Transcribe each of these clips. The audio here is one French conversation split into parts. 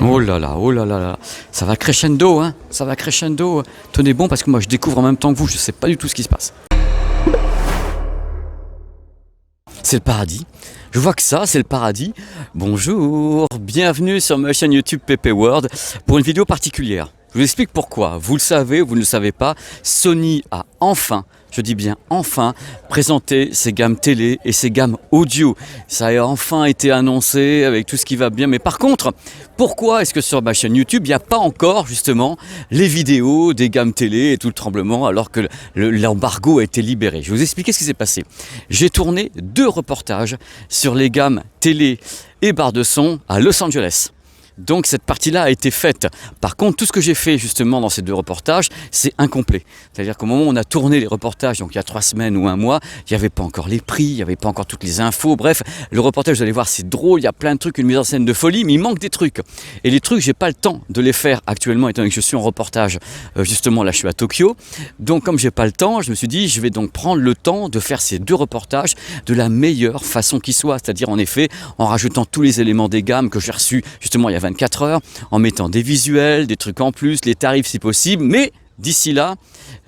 Oh là là, oh là là là, ça va crescendo, hein, ça va crescendo. Tenez bon parce que moi je découvre en même temps que vous, je sais pas du tout ce qui se passe. C'est le paradis. Je vois que ça, c'est le paradis. Bonjour, bienvenue sur ma chaîne YouTube PP World pour une vidéo particulière. Je vous explique pourquoi. Vous le savez ou vous ne le savez pas, Sony a enfin, je dis bien enfin, présenté ses gammes télé et ses gammes audio. Ça a enfin été annoncé avec tout ce qui va bien. Mais par contre, pourquoi est-ce que sur ma chaîne YouTube, il n'y a pas encore justement les vidéos des gammes télé et tout le tremblement alors que l'embargo a été libéré? Je vais vous expliquer ce qui s'est passé. J'ai tourné 2 reportages sur les gammes télé et barres de son à Los Angeles. Donc cette partie-là a été faite. Par contre, tout ce que j'ai fait justement dans ces 2 reportages, c'est incomplet. C'est-à-dire qu'au moment où on a tourné les reportages, donc il y a 3 semaines ou 1 mois, il n'y avait pas encore les prix, il n'y avait pas encore toutes les infos. Bref, le reportage, vous allez voir, c'est drôle, il y a plein de trucs, une mise en scène de folie, mais il manque des trucs. Et les trucs, j'ai pas le temps de les faire actuellement, étant donné que je suis en reportage. Justement, là, je suis à Tokyo. Donc, comme j'ai pas le temps, je me suis dit, je vais donc prendre le temps de faire ces 2 reportages de la meilleure façon qui soit. C'est-à-dire, en effet, en rajoutant tous les éléments des gammes que j'ai reçus, justement, il y a 24 heures, en mettant des visuels, des trucs en plus, les tarifs si possible, mais d'ici là,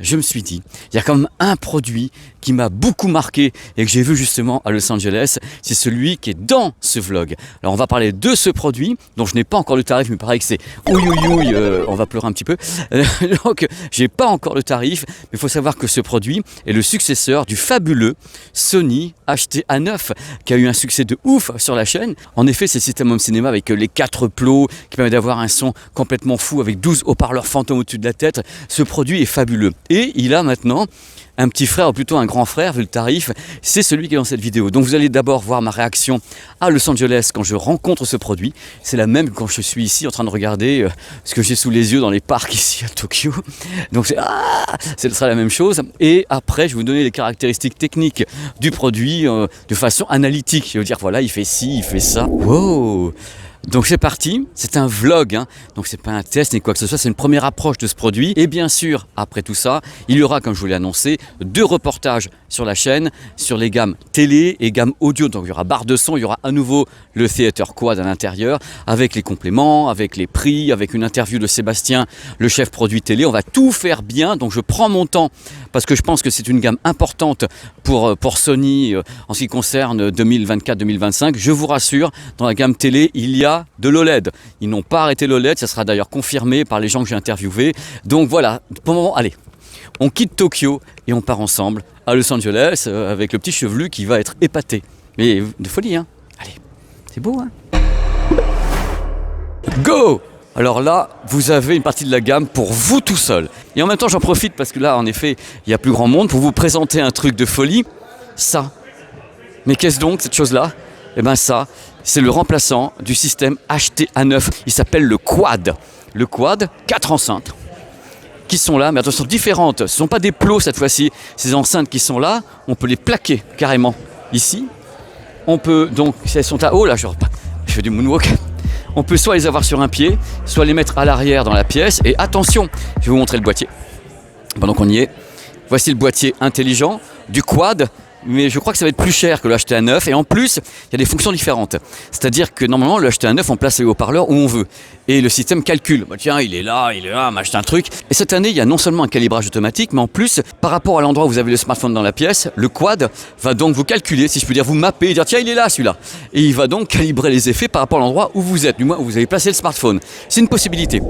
je me suis dit, il y a quand même un produit qui m'a beaucoup marqué et que j'ai vu justement à Los Angeles, c'est celui qui est dans ce vlog. Alors on va parler de ce produit, dont je n'ai pas encore le tarif, mais pareil que c'est ouïouïouï, on va pleurer un petit peu. Donc j'ai pas encore le tarif, mais il faut savoir que ce produit est le successeur du fabuleux Sony HT-A9, qui a eu un succès de ouf sur la chaîne. En effet, c'est le système home cinéma avec les 4 plots, qui permet d'avoir un son complètement fou avec 12 haut-parleurs fantômes au-dessus de la tête. Ce produit est fabuleux. Et il a maintenant un petit frère, ou plutôt un grand frère, vu le tarif, c'est celui qui est dans cette vidéo. Donc vous allez d'abord voir ma réaction à Los Angeles quand je rencontre ce produit. C'est la même quand je suis ici en train de regarder ce que j'ai sous les yeux dans les parcs ici à Tokyo. Donc ce sera la même chose. Et après, je vais vous donner les caractéristiques techniques du produit de façon analytique. Je vais vous dire, voilà, il fait ci, il fait ça. Wow! Donc c'est parti, c'est un vlog, hein. Donc c'est pas un test ni quoi que ce soit, c'est une première approche de ce produit. Et bien sûr, après tout ça, il y aura, comme je vous l'ai annoncé, 2 reportages sur la chaîne, sur les gammes télé et gammes audio. Donc il y aura barre de son, il y aura à nouveau le Theater Quad à l'intérieur, avec les compléments, avec les prix, avec une interview de Sébastien, le chef produit télé. On va tout faire bien, donc je prends mon temps, parce que je pense que c'est une gamme importante pour Sony en ce qui concerne 2024-2025. Je vous rassure, dans la gamme télé, il y a de l'OLED. Ils n'ont pas arrêté l'OLED, ça sera d'ailleurs confirmé par les gens que j'ai interviewés. Donc voilà, pour le moment, allez, on quitte Tokyo et on part ensemble à Los Angeles avec le petit chevelu qui va être épaté. Mais de folie, hein. Allez, c'est beau, hein. Go! Alors là, vous avez une partie de la gamme pour vous tout seul. Et en même temps, j'en profite parce que là, en effet, il y a plus grand monde pour vous présenter un truc de folie. Ça. Mais qu'est-ce donc cette chose-là? Eh bien ça, c'est le remplaçant du système HT-A9. Il s'appelle le Quad. Le Quad, 4 enceintes qui sont là, mais attention, différentes. Ce ne sont pas des plots cette fois-ci. Ces enceintes qui sont là, on peut les plaquer carrément ici. On peut donc, si elles sont à haut, là, je fais du moonwalk. On peut soit les avoir sur un pied, soit les mettre à l'arrière dans la pièce. Et attention, je vais vous montrer le boîtier. Pendant qu'on y est, voici le boîtier intelligent du Quad. Mais je crois que ça va être plus cher que le HT-A9 et en plus il y a des fonctions différentes, c'est-à-dire que normalement le HT-A9 on place les haut-parleurs où on veut et le système calcule, bah, tiens il est là, machin un truc. Et cette année il y a non seulement un calibrage automatique mais en plus par rapport à l'endroit où vous avez le smartphone dans la pièce, le Quad va donc vous calculer, si je peux dire, vous mapper et dire tiens il est là celui-là, et il va donc calibrer les effets par rapport à l'endroit où vous êtes, du moins où vous avez placé le smartphone. C'est une possibilité.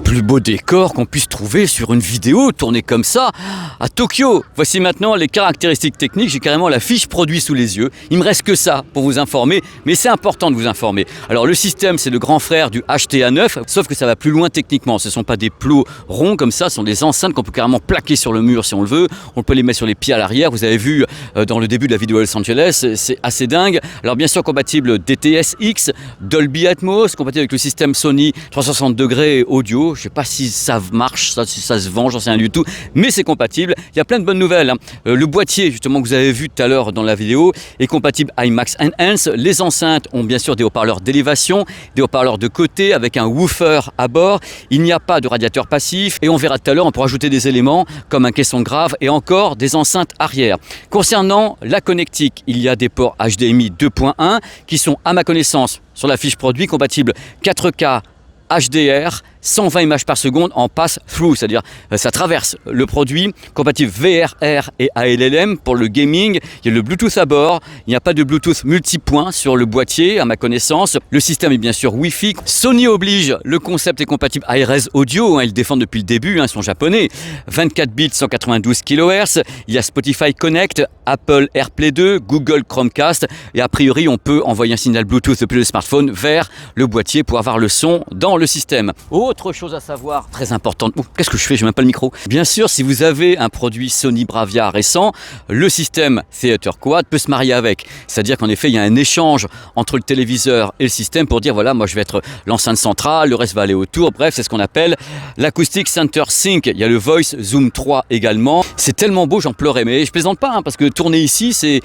Plus beau décor qu'on puisse trouver sur une vidéo tournée comme ça à Tokyo. Voici maintenant les caractéristiques techniques. J'ai carrément la fiche produit sous les yeux. Il me reste que ça pour vous informer, mais c'est important de vous informer. Alors le système, c'est le grand frère du HT-A9, sauf que ça va plus loin techniquement. Ce ne sont pas des plots ronds comme ça, ce sont des enceintes qu'on peut carrément plaquer sur le mur si on le veut. On peut les mettre sur les pieds à l'arrière. Vous avez vu dans le début de la vidéo à Los Angeles, c'est assez dingue. Alors bien sûr compatible DTS-X, Dolby Atmos, compatible avec le système Sony 360 degrés audio. Je sais pas si ça marche, si ça se vend, j'en sais rien du tout, mais c'est compatible. Il y a plein de bonnes nouvelles, hein. Le boîtier, justement, que vous avez vu tout à l'heure dans la vidéo, est compatible IMAX Enhance. Les enceintes ont bien sûr des haut-parleurs d'élévation, des haut-parleurs de côté avec un woofer à bord. Il n'y a pas de radiateur passif et on verra tout à l'heure, on pourra ajouter des éléments comme un caisson grave et encore des enceintes arrière. Concernant la connectique, il y a des ports HDMI 2.1 qui sont, à ma connaissance, sur la fiche produit, compatibles 4K HDR, 120 images par seconde en pass-through, c'est-à-dire ça traverse le produit, compatible VRR et ALLM pour le gaming. Il y a le Bluetooth à bord, il n'y a pas de Bluetooth multipoint sur le boîtier à ma connaissance. Le système est bien sûr Wi-Fi. Sony oblige, le concept est compatible ARS Audio, hein, ils le défendent depuis le début, hein, ils sont japonais. 24 bits, 192 kHz, il y a Spotify Connect, Apple AirPlay 2, Google Chromecast et a priori on peut envoyer un signal Bluetooth depuis le smartphone vers le boîtier pour avoir le son dans le système. Autre chose à savoir, très importante, qu'est-ce que je fais, je n'ai même pas le micro. Bien sûr, si vous avez un produit Sony Bravia récent, le système Theater Quad peut se marier avec. C'est-à-dire qu'en effet, il y a un échange entre le téléviseur et le système pour dire, voilà, moi je vais être l'enceinte centrale, le reste va aller autour. Bref, c'est ce qu'on appelle l'Acoustic Center Sync. Il y a le Voice Zoom 3 également. C'est tellement beau, j'en pleurais, mais je plaisante pas, hein, parce que tourner ici, c'est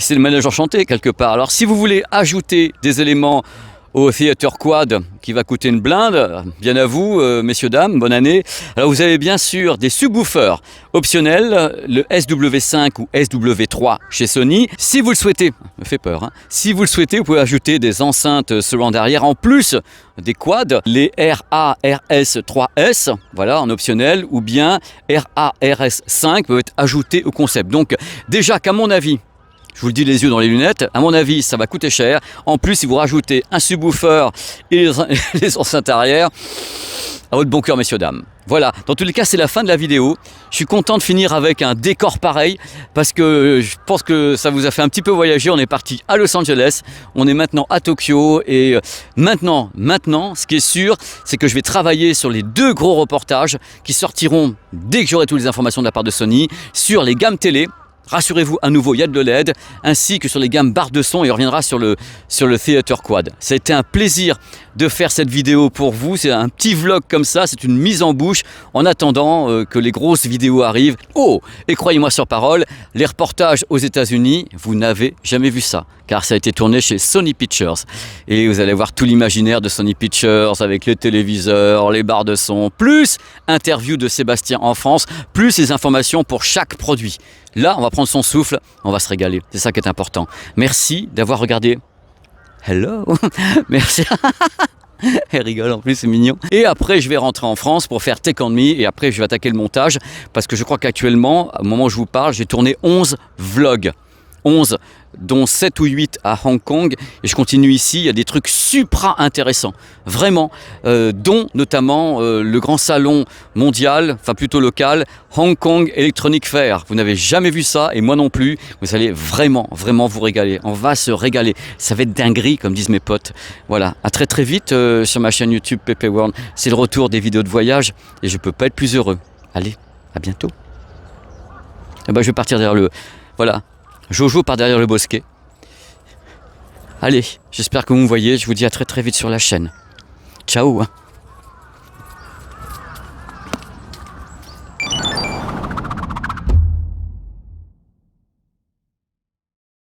le manège enchanté quelque part. Alors, si vous voulez ajouter des éléments au Theater Quad qui va coûter une blinde, bien à vous, messieurs, dames, bonne année. Alors vous avez bien sûr des subwoofers optionnels, le SW5 ou SW3 chez Sony. Si vous le souhaitez, me fait peur, hein. Si vous le souhaitez, vous pouvez ajouter des enceintes surround arrière en plus des quads, les RARS3S, voilà, en optionnel, ou bien RARS5 peuvent être ajoutés au concept. Donc déjà qu'à mon avis, je vous le dis les yeux dans les lunettes, à mon avis ça va coûter cher. En plus si vous rajoutez un subwoofer et les enceintes arrière, à votre bon cœur messieurs dames. Voilà, dans tous les cas c'est la fin de la vidéo. Je suis content de finir avec un décor pareil parce que je pense que ça vous a fait un petit peu voyager. On est parti à Los Angeles, on est maintenant à Tokyo et maintenant ce qui est sûr c'est que je vais travailler sur les 2 gros reportages qui sortiront dès que j'aurai toutes les informations de la part de Sony sur les gammes télé. Rassurez-vous, à nouveau, il y a de l'OLED, ainsi que sur les gammes barres de son, et on reviendra sur le Theater Quad. Ça a été un plaisir de faire cette vidéo pour vous. C'est un petit vlog comme ça, c'est une mise en bouche en attendant que les grosses vidéos arrivent. Oh, et croyez-moi sur parole, les reportages aux États-Unis, vous n'avez jamais vu ça, car ça a été tourné chez Sony Pictures. Et vous allez voir tout l'imaginaire de Sony Pictures avec les téléviseurs, les barres de son, plus interview de Sébastien en France, plus les informations pour chaque produit. Là, on va prendre son souffle, on va se régaler. C'est ça qui est important. Merci d'avoir regardé. Hello. Merci. Elle rigole en plus, c'est mignon. Et après, je vais rentrer en France pour faire Take On Me. Et après, je vais attaquer le montage. Parce que je crois qu'actuellement, au moment où je vous parle, j'ai tourné 11 vlogs. 11, dont 7 ou 8 à Hong Kong. Et je continue ici, il y a des trucs supra intéressants. Vraiment. Dont notamment le grand salon mondial, enfin plutôt local, Hong Kong Electronic Fair. Vous n'avez jamais vu ça et moi non plus. Vous allez vraiment vous régaler. On va se régaler. Ça va être dinguerie comme disent mes potes. Voilà. À très vite sur ma chaîne YouTube PP World. C'est le retour des vidéos de voyage et je peux pas être plus heureux. Allez, à bientôt. Et ben, je vais partir derrière le... Voilà. Jojo part derrière le bosquet. Allez, j'espère que vous me voyez. Je vous dis à très vite sur la chaîne. Ciao hein.